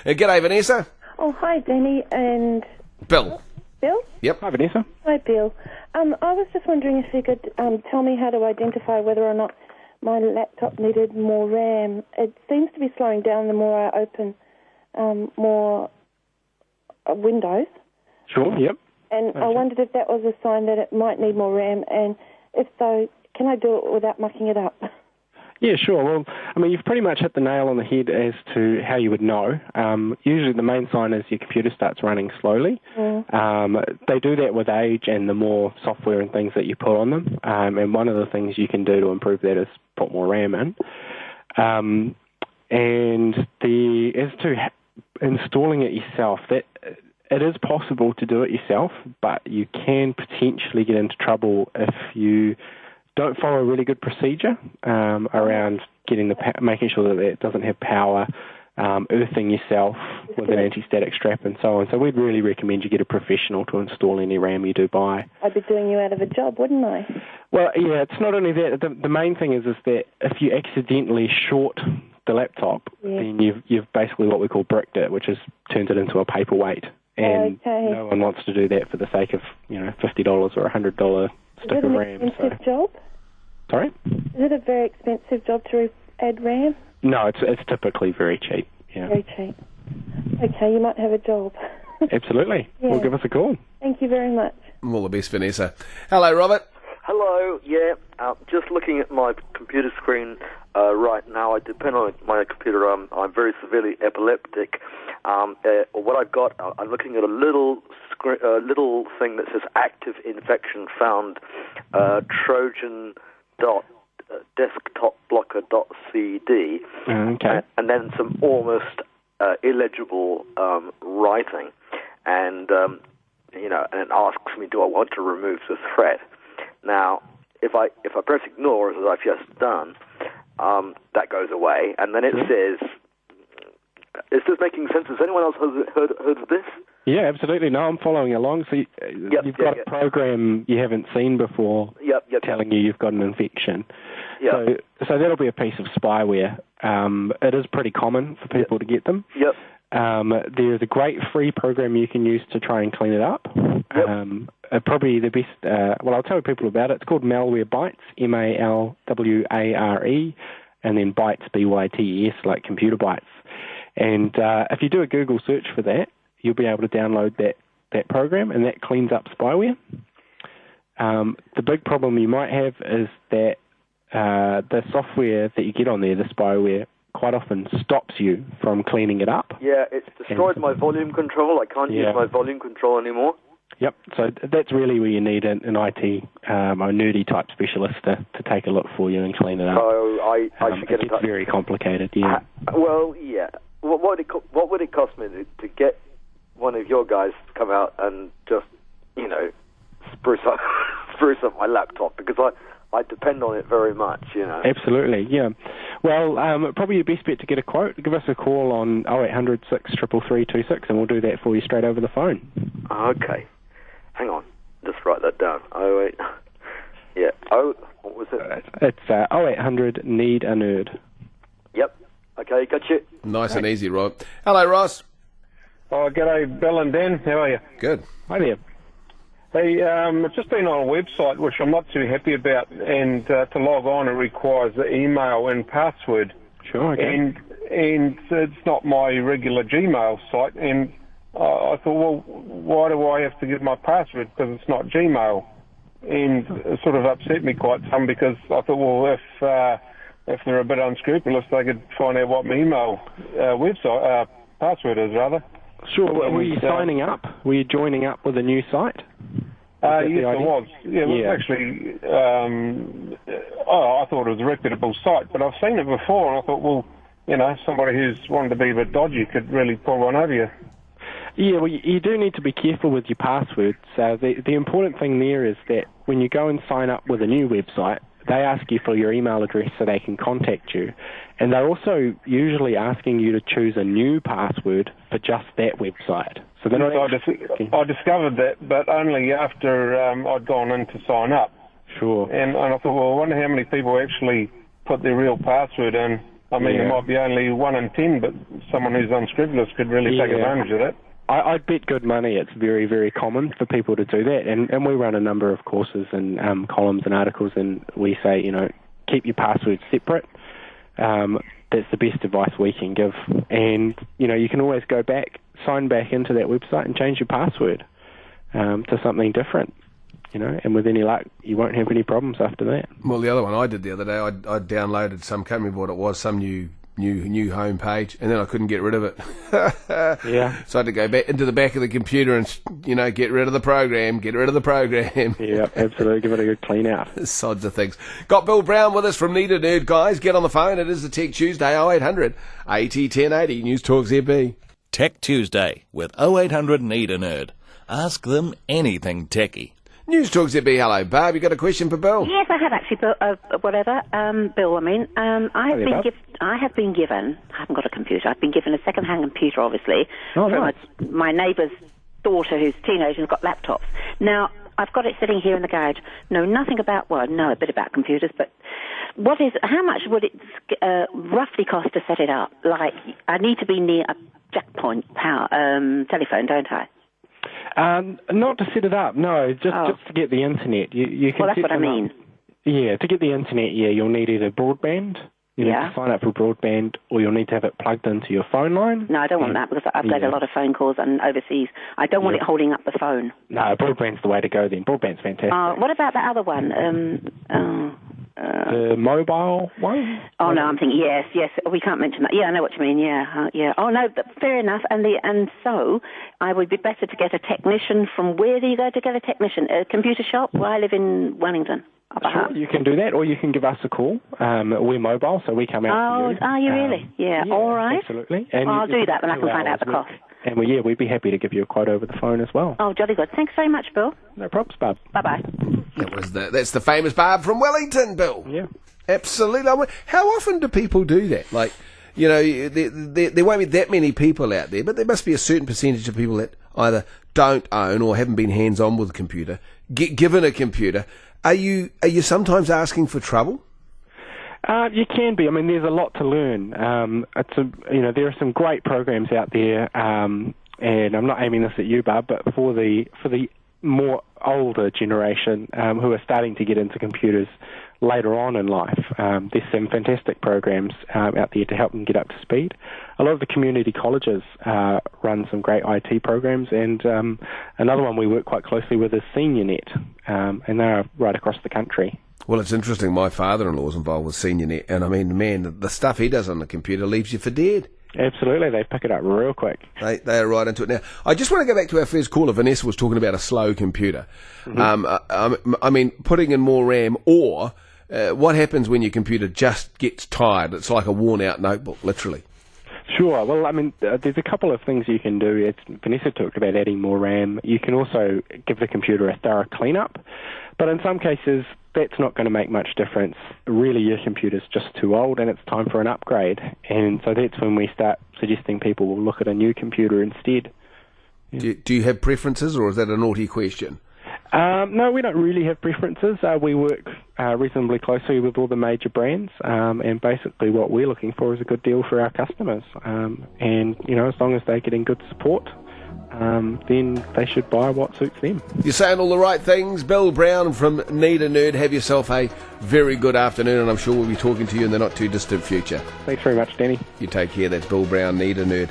G'day, Vanessa. Oh, hi, Danny and... Bill. Bill? Yep. Hi, Vanessa. Hi, Bill. I was just wondering if you could tell me how to identify whether or not my laptop needed more RAM. It seems to be slowing down the more I open more Windows. Sure, yep. And Okay. I wondered if that was a sign that it might need more RAM, and if so, can I do it without mucking it up? Yeah, sure. Well, I mean, you've pretty much hit the nail on the head as to how you would know. Usually the main sign is your computer starts running slowly. They do that with age and the more software and things that you put on them. And one of the things you can do to improve that is put more RAM in. And as to installing it yourself, that it is possible to do it yourself, but you can potentially get into trouble if you don't follow a really good procedure around getting making sure that it doesn't have power, earthing yourself with an anti-static strap and so on. So we'd really recommend you get a professional to install any RAM you do buy. I'd be doing you out of a job, wouldn't I? Well, yeah, it's not only that. The main thing is that if you accidentally short the laptop, then you've basically what we call bricked it, which turns it into a paperweight. And no one wants to do that for the sake of, $50 or $100 stick of RAM. Is it an expensive job? Sorry? Is it a very expensive job to add RAM? No, it's typically very cheap. Yeah. Very cheap. Okay, you might have a job. Absolutely. Yeah. Well, give us a call. Thank you very much. All the best, Vanessa. Hello, Robert. Hello, yeah. Just looking at my computer screen right now. I depend on my computer. I'm very severely epileptic. What I've got, I'm looking at a little thing that says active infection found, Trojan desktopblocker.cd, Okay. and then some almost illegible writing, and and it asks me, do I want to remove the threat? Now, if I press ignore, as I've just done, that goes away, and then it says, is this making sense? Has anyone else heard of this? Yeah, absolutely. No, I'm following along. So you've got a program you haven't seen before telling you you've got an infection. So that'll be a piece of spyware. It is pretty common for people to get them. There's a great free program you can use to try and clean it up. Probably the best, I'll tell people about it. It's called Malware Bytes, Malware, and then Bytes, B-Y-T-E-S, like computer bytes. And if you do a Google search for that, you'll be able to download that program, and that cleans up spyware. The big problem you might have is that the software that you get on there, the spyware, quite often stops you from cleaning it up. Yeah, it's destroyed my volume control. I can't use my volume control anymore. Yep, so that's really where you need an IT, a nerdy type specialist to take a look for you and clean it up. So I should get in touch. It's very complicated, yeah. Well, yeah. What would it cost me to get one of your guys to come out and just, spruce up my laptop? Because I depend on it very much, Absolutely, yeah. Well, probably your best bet to get a quote, give us a call on 0800 633 and we'll do that for you straight over the phone. Okay. Hang on. Just write that down. What was it? It's 0800 Need a Nerd. Yep. Okay, got you. Nice and easy, Rob. Hello, Ross. Oh, g'day, Bill and Dan. How are you? Good. Hi there. Hey, I've just been on a website which I'm not too happy about, and to log on it requires the email and password. Sure, okay. And it's not my regular Gmail site, and I thought, well, why do I have to give my password? Because it's not Gmail. And it sort of upset me quite some, because I thought, well, if they're a bit unscrupulous, they could find out what my email password is, rather. Sure. Were you signing up? Were you joining up with a new site? Yes, I was. Yeah, it was actually, I thought it was a reputable site, but I've seen it before, and I thought, well, somebody who's wanted to be a bit dodgy could really pull one over you. Yeah, well, you do need to be careful with your passwords. The important thing there is that when you go and sign up with a new website, they ask you for your email address so they can contact you. And they're also usually asking you to choose a new password for just that website. So they're not I discovered that, but only after I'd gone in to sign up. Sure. And I thought, well, I wonder how many people actually put their real password in I mean, Yeah. there might be only 1 in 10, but someone who's unscrupulous could really take Yeah. advantage of that. I'd bet good money it's very, very common for people to do that. And we run a number of courses and columns and articles, and we say, keep your passwords separate. That's the best advice we can give. And, you can always go back, sign back into that website and change your password to something different. And with any luck, you won't have any problems after that. Well, the other one I did the other day, I downloaded some, can't remember what it was, some new home page, and then I couldn't get rid of it. Yeah. So I had to go back into the back of the computer and, get rid of the program. Yeah, absolutely. Give it a good clean out. Sods of things. Got Bill Brown with us from Need a Nerd, guys. Get on the phone. It is the Tech Tuesday, 0800 80 1080. News Talk ZB. Tech Tuesday with 0800 Need a Nerd. Ask them anything techie. News Talk ZB. Hello, Barb. You got a question for Bill? Yes, I have actually, Bill. Bill, I have been given. I haven't got a computer. I've been given a second-hand computer, obviously, Oh, from nice. my neighbour's daughter, who's a teenager, and has got laptops. Now, I've got it sitting here in the garage. Know nothing about. Well, I know a bit about computers, but how much would it roughly cost to set it up? Like, I need to be near a jack point power telephone, don't I? Not to set it up, no, just to get the internet. You can Well, that's set what I them up. mean. Yeah, to get the internet, you'll need either broadband, you need to sign up for broadband, or you'll need to have it plugged into your phone line. No, I don't want that because I've got a lot of phone calls and overseas. I don't want it holding up the phone. No, broadband's the way to go then. Broadband's fantastic. What about that other one? The mobile one? Oh no, I'm thinking yes. We can't mention that. Yeah, I know what you mean. Yeah. Oh no, fair enough. And so I would be better to get a technician from where do you go to get a technician? A computer shop? Well, I live in Wellington. Sure, you can do that, or you can give us a call. We're mobile, so we come out to you. Are you really? Yeah. All right. Absolutely. And I'll do that when I can find out the cost. And we'd be happy to give you a quote over the phone as well. Oh, jolly good. Thanks very much, Bill. No problems, Barb. Bye-bye. That's the famous Barb from Wellington, Bill. Yeah. Absolutely. I mean, how often do people do that? Like, there won't be that many people out there, but there must be a certain percentage of people that either don't own or haven't been hands-on with a computer, get given a computer. Are you sometimes asking for trouble? You can be. I mean, there's a lot to learn. There are some great programs out there, and I'm not aiming this at you, Barb, but for the more older generation who are starting to get into computers later on in life, there's some fantastic programs out there to help them get up to speed. A lot of the community colleges run some great IT programs, and another one we work quite closely with is SeniorNet, and they're right across the country. Well, it's interesting. My father-in-law's involved with SeniorNet, and I mean, man, the stuff he does on the computer leaves you for dead. Absolutely, they pick it up real quick. They are right into it now. I just want to go back to our first caller. Vanessa was talking about a slow computer. Mm-hmm. I mean, putting in more RAM, or what happens when your computer just gets tired? It's like a worn-out notebook, literally. Sure. Well, I mean, there's a couple of things you can do. Vanessa talked about adding more RAM. You can also give the computer a thorough cleanup. But in some cases, that's not going to make much difference. Really, your computer's just too old and it's time for an upgrade. And so that's when we start suggesting people will look at a new computer instead. Do you have preferences, or is that a naughty question? No, we don't really have preferences. We work reasonably closely with all the major brands, and basically what we're looking for is a good deal for our customers. And, as long as they're getting good support, then they should buy what suits them. You're saying all the right things. Bill Brown from Need a Nerd. Have yourself a very good afternoon, and I'm sure we'll be talking to you in the not too distant future. Thanks very much, Danny. You take care. That's Bill Brown, Need a Nerd.